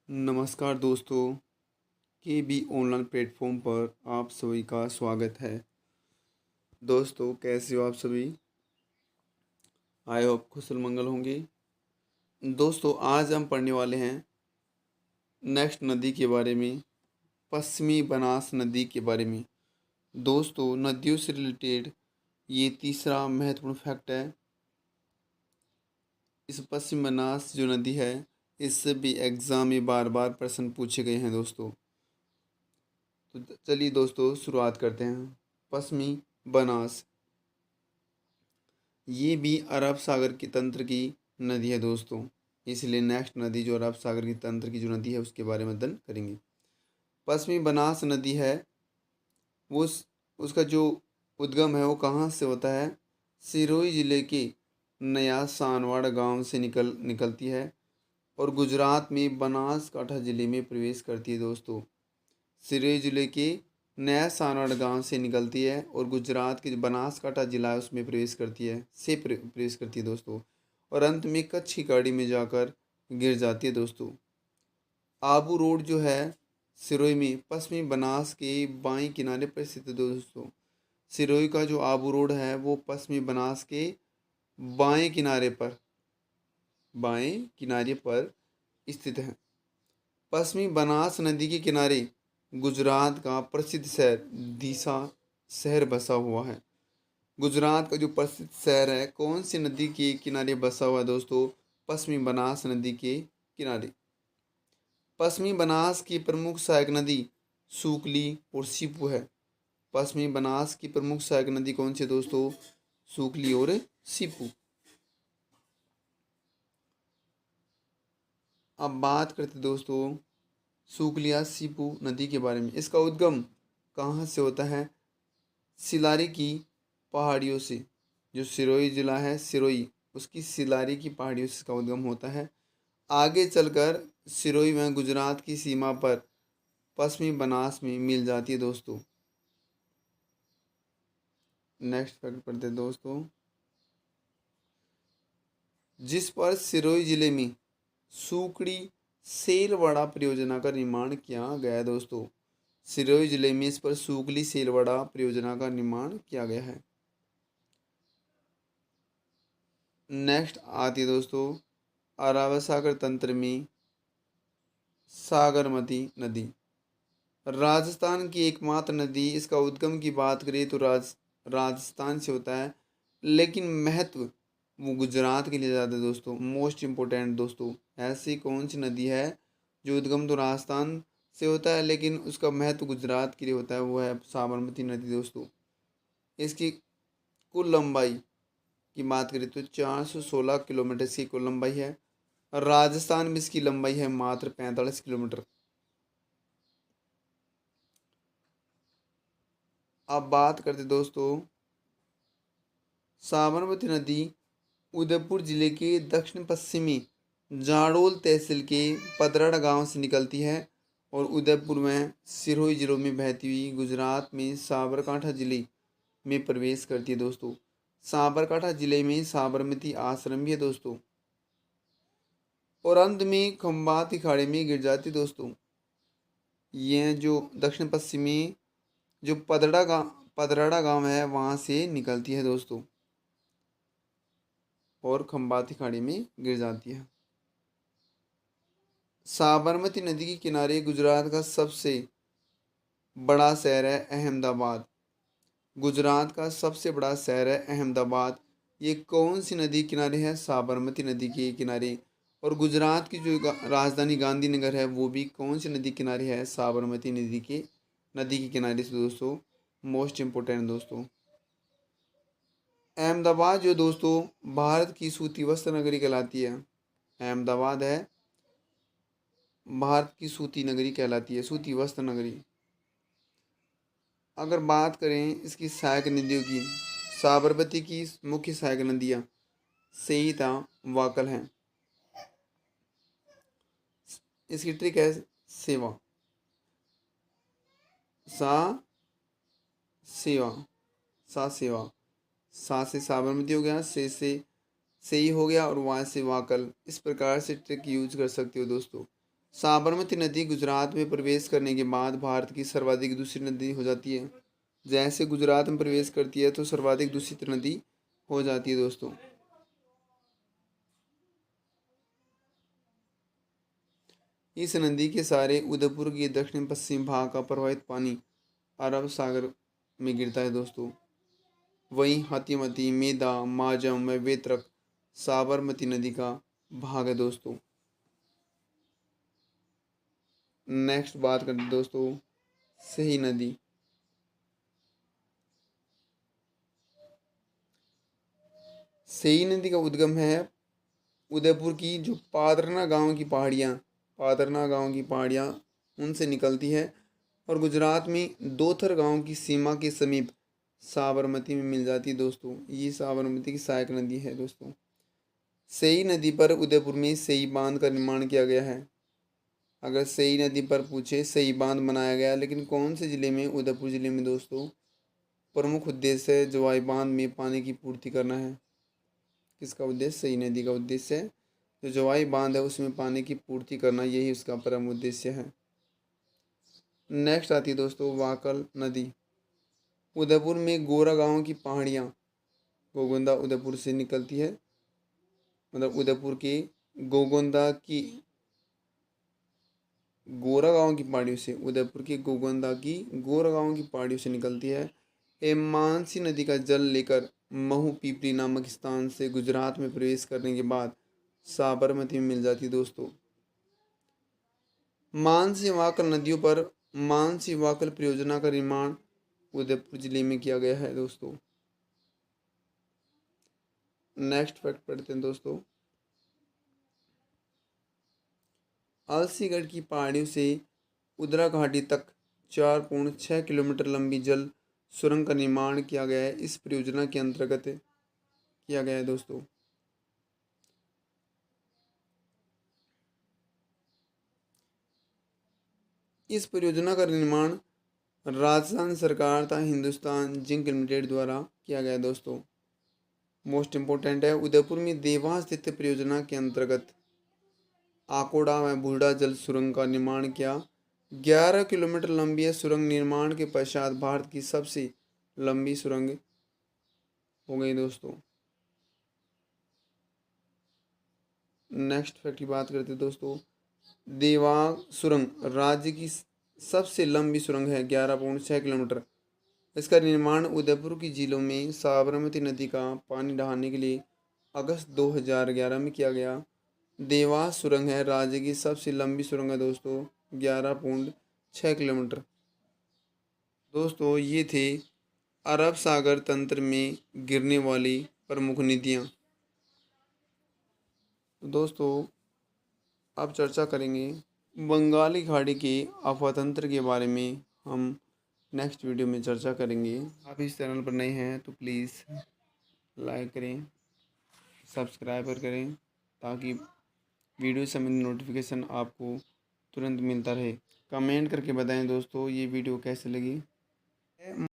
नमस्कार दोस्तों। के बी ऑनलाइन प्लेटफॉर्म पर आप सभी का स्वागत है। दोस्तों कैसे हो आप सभी? आई होप कुशल मंगल होंगे। दोस्तों आज हम पढ़ने वाले हैं नेक्स्ट नदी के बारे में, पश्चिमी बनास नदी के बारे में। दोस्तों नदियों से रिलेटेड ये तीसरा महत्वपूर्ण फैक्ट है। इस पश्चिम बनास जो नदी है, इससे भी एग्ज़ाम में बार बार प्रश्न पूछे गए हैं दोस्तों। तो चलिए दोस्तों शुरुआत करते हैं। पश्चिमी बनास ये भी अरब सागर के तंत्र की नदी है दोस्तों, इसलिए नेक्स्ट नदी जो अरब सागर की तंत्र की जो नदी है उसके बारे में अध्ययन करेंगे। पश्चिमी बनास नदी है वो उसका जो उद्गम है वो कहाँ से होता है? सिरोही ज़िले के नया सानवाड़ गांव से निकलती है और गुजरात में बनासकांठा ज़िले में प्रवेश करती है दोस्तों। सिरोही ज़िले के नया सानवाड़ गांव से निकलती है और गुजरात के बनासकांठा जिला है उसमें प्रवेश करती है दोस्तों, और अंत में कच्छ की खाड़ी में जाकर गिर जाती है दोस्तों। आबू रोड जो है सिरोही में पश्चिमी बनास के बाएं किनारे पर स्थित है दोस्तों। सिरोही का जो आबू रोड है वो पश्चिमी बनास के बाएं किनारे पर स्थित है। पश्चिमी बनास नदी के किनारे गुजरात का प्रसिद्ध शहर दीसा शहर बसा हुआ है। गुजरात का जो प्रसिद्ध शहर है कौन सी नदी के किनारे बसा हुआ है दोस्तों? पश्चिमी बनास नदी के किनारे। पश्चिमी बनास की प्रमुख सहायक नदी सूकली और सीपू है। पश्चिमी बनास की प्रमुख सहायक नदी कौन सी है दोस्तों? सूकली और सीपू। अब बात करते दोस्तों सूकलिया सीपू नदी के बारे में। इसका उद्गम कहाँ से होता है? सिलारी की पहाड़ियों से। जो सिरोही जिला है सिरोही, उसकी सिलारी की पहाड़ियों से इसका उद्गम होता है। आगे चलकर सिरोही में गुजरात की सीमा पर पश्चिमी बनास में मिल जाती है दोस्तों। नेक्स्ट फैक्ट पढ़ते हैं दोस्तों। जिस पर सिरोही जिले में सूकड़ी सेलवाड़ा परियोजना का निर्माण किया गया है दोस्तों। सिरोही जिले में इस पर सूकली सेलवाड़ा परियोजना का निर्माण किया गया है। नेक्स्ट आती है दोस्तों अरब सागर तंत्र में सागरमती नदी। राजस्थान की एकमात्र नदी। इसका उद्गम की बात करें तो राजस्थान से होता है, लेकिन महत्व वो गुजरात के लिए ज़्यादा है दोस्तों। मोस्ट इम्पोर्टेंट दोस्तों, ऐसी कौन सी नदी है जो उद्गम तो राजस्थान से होता है लेकिन उसका महत्व गुजरात के लिए होता है? वो है साबरमती नदी दोस्तों। इसकी कुल लंबाई की बात करें तो 416 किलोमीटर इसकी कुल लंबाई है। राजस्थान में इसकी लंबाई है मात्र 45 किलोमीटर। अब बात करते दोस्तों साबरमती नदी उदयपुर जिले के दक्षिण पश्चिमी जाडोल तहसील के पदराड़ा गांव से निकलती है और उदयपुर में सिरोही जिलों में बहती हुई गुजरात में साबरकांठा जिले में प्रवेश करती है दोस्तों। साबरकांठा जिले में साबरमती आश्रम भी है दोस्तों, और अंत में खंबात की खाड़ी में गिर जाती है दोस्तों। यह जो दक्षिण पश्चिमी जो पदराड़ा गांव है वहाँ से निकलती है दोस्तों और खंबाती खाड़ी में गिर जाती है। साबरमती नदी के किनारे गुजरात का सबसे बड़ा शहर है अहमदाबाद। गुजरात का सबसे बड़ा शहर है अहमदाबाद। ये कौन सी नदी किनारे है? साबरमती नदी के किनारे। और गुजरात की जो राजधानी गांधीनगर है वो भी कौन सी नदी किनारे है? साबरमती नदी के किनारे से दोस्तों। मोस्ट इम्पोर्टेंट दोस्तों, अहमदाबाद जो दोस्तों भारत की सूती वस्त्र नगरी कहलाती है। अहमदाबाद है भारत की सूती नगरी कहलाती है, सूती वस्त्र नगरी। अगर बात करें इसकी सहायक नदियों की, साबरमती की मुख्य सहायक नदियाँ सहिता वाकल हैं। इसकी ट्रिक है सेवा सा सेवा सा सेवा। सा से साबरमती हो गया, से ही हो गया और वहाँ से वाकल। इस प्रकार से ट्रिक यूज कर सकते हो दोस्तों। साबरमती नदी गुजरात में प्रवेश करने के बाद भारत की सर्वाधिक दूषित नदी हो जाती है। जैसे गुजरात में प्रवेश करती है तो सर्वाधिक दूषित नदी हो जाती है दोस्तों। इस नदी के सहारे उदयपुर के दक्षिण पश्चिम भाग का प्रवाहित पानी अरब सागर में गिरता है दोस्तों। वहीं हाथीमती, मेधा, माजम व वेत्रक साबरमती नदी का भाग है दोस्तों। नेक्स्ट बात करते हैं दोस्तों सही नदी। सही नदी का उद्गम है उदयपुर की जो पादरना गांव की पहाड़ियाँ उनसे निकलती है और गुजरात में दोथर गांव की सीमा के समीप साबरमती में मिल जाती है दोस्तों। ये साबरमती की सहायक नदी है दोस्तों। सई नदी पर उदयपुर में सई बांध का निर्माण किया गया है। अगर सई नदी पर पूछे सई बांध बनाया गया, लेकिन कौन से ज़िले में? उदयपुर ज़िले में दोस्तों। प्रमुख उद्देश्य है जवाई बांध में पानी की पूर्ति करना है। किसका उद्देश्य? सई नदी का उद्देश्य है जो जवाई बांध है उसमें पानी की पूर्ति करना, यही उसका परम उद्देश्य है। नेक्स्ट आती है दोस्तों वाकल नदी। उदयपुर में गोरा गांव की पहाड़ियाँ, गोगोंदा उदयपुर से निकलती है, मतलब उदयपुर के गोगोंदा की गोरा गांव की पहाड़ियों से, उदयपुर की गोगोंदा की गोरा गांव की पहाड़ियों से निकलती है। ये मानसी नदी का जल लेकर महू पीपली नामक स्थान से गुजरात में प्रवेश करने के बाद साबरमती में मिल जाती है दोस्तों। मानसी वाकल नदियों पर मानसी वाकल परियोजना का निर्माण उदयपुर जिले में किया गया है दोस्तों। नेक्स्ट फैक्ट पढ़ते हैं दोस्तों। अलसीगढ़ की पहाड़ियों से उदरा घाटी तक 4.6 किलोमीटर लंबी जल सुरंग का निर्माण किया गया है। इस परियोजना के अंतर्गत किया गया है दोस्तों। इस परियोजना का निर्माण राजस्थान सरकार तथा हिंदुस्तान जिंक लिमिटेड द्वारा किया गया है दोस्तों। मोस्ट इम्पोर्टेंट है, उदयपुर में देवास स्थित परियोजना के अंतर्गत आकोड़ा में बूढ़ा जल सुरंग का निर्माण किया। 11 किलोमीटर लंबी है सुरंग। निर्माण के पश्चात भारत की सबसे लंबी सुरंग हो गई दोस्तों। नेक्स्ट फैक्ट की बात करते हैं दोस्तों। देवांग सुरंग राज्य की सबसे लंबी सुरंग है, 11.6 किलोमीटर। इसका निर्माण उदयपुर की झीलों में साबरमती नदी का पानी बहाने के लिए अगस्त 2011 में किया गया। देवास सुरंग है राज्य की सबसे लंबी सुरंग है दोस्तों, 11.6 किलोमीटर। दोस्तों ये थे अरब सागर तंत्र में गिरने वाली प्रमुख नदियाँ। दोस्तों अब चर्चा करेंगे बंगाली खाड़ी के अफवातंत्र के बारे में। हम नेक्स्ट वीडियो में चर्चा करेंगे। आप इस चैनल पर नए हैं तो प्लीज़ लाइक करें, सब्सक्राइब करें ताकि वीडियो संबंधी नोटिफिकेशन आपको तुरंत मिलता रहे। कमेंट करके बताएं दोस्तों ये वीडियो कैसे लगी।